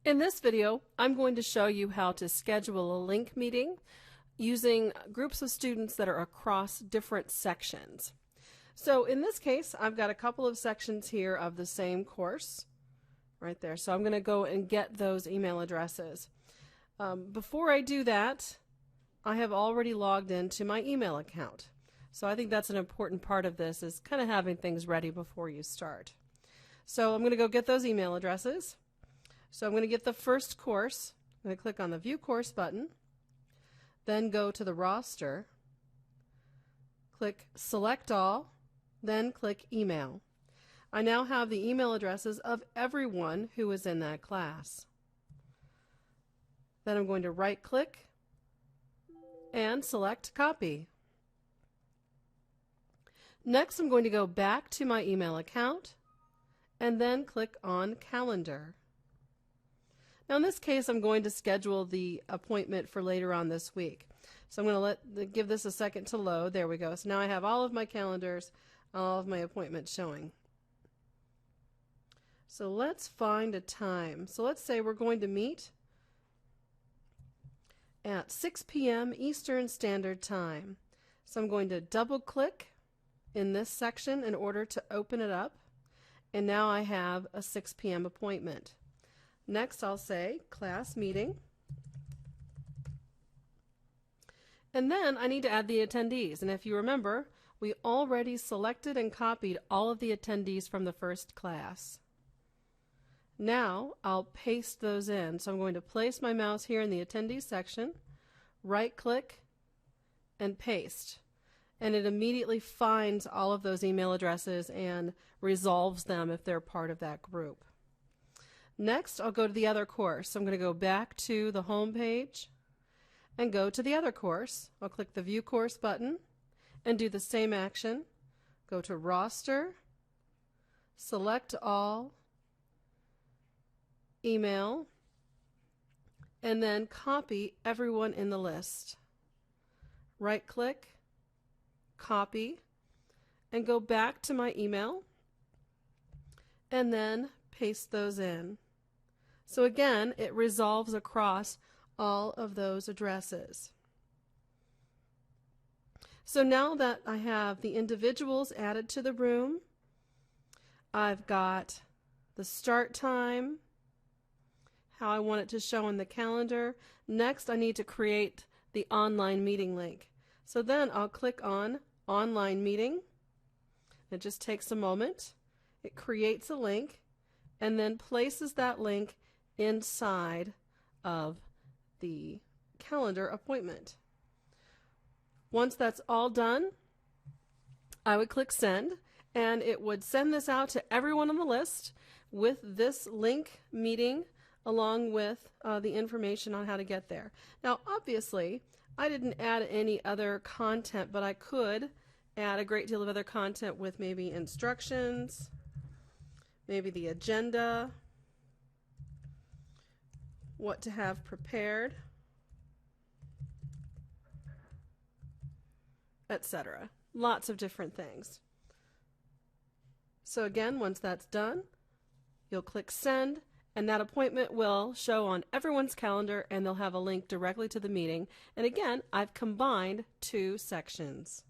In this video, I'm going to show you how to schedule a Lync meeting using groups of students that are across different sections. So in this case, I've got a couple of sections here of the same course right there. So I'm going to go and get those email addresses. Before I do that, I have already logged into my email account. So I think that's an important part of this, is kind of having things ready before you start. So I'm going to go get those email addresses. So I'm going to get the first course. I'm going to click on the View Course button, then go to the roster, click Select All, then click Email. I now have the email addresses of everyone who is in that class. Then I'm going to right-click and select Copy. Next, I'm going to go back to my email account and then click on Calendar. Now in this case, I'm going to schedule the appointment for later on this week. So I'm going to give this a second to load. There we go. So now I have all of my calendars, all of my appointments showing. So let's find a time. So let's say we're going to meet at 6 p.m. Eastern Standard Time. So I'm going to double click in this section in order to open it up. And now I have a 6 p.m. appointment. Next, I'll say class meeting. And then I need to add the attendees. And if you remember, we already selected and copied all of the attendees from the first class. Now I'll paste those in. So I'm going to place my mouse here in the attendees section, right click, and paste. And it immediately finds all of those email addresses and resolves them if they're part of that group. Next, I'll go to the other course. So I'm going to go back to the home page and go to the other course. I'll click the View Course button and do the same action. Go to Roster, Select All, Email, and then copy everyone in the list. Right-click, copy, and go back to my email, and then paste those in. So again, it resolves across all of those addresses. So now that I have the individuals added to the room, I've got the start time, how I want it to show in the calendar. Next, I need to create the online meeting link. So then I'll click on Online Meeting. It just takes a moment. It creates a link and then places that link inside of the calendar appointment. Once that's all done, I would click Send, and it would send this out to everyone on the list with this Lync meeting along with the information on how to get there. Now obviously I didn't add any other content, but I could add a great deal of other content with maybe instructions, maybe the agenda, what to have prepared, etc. Lots of different things. So again, once that's done, you'll click Send, and that appointment will show on everyone's calendar, and they'll have a link directly to the meeting. And again, I've combined two sections.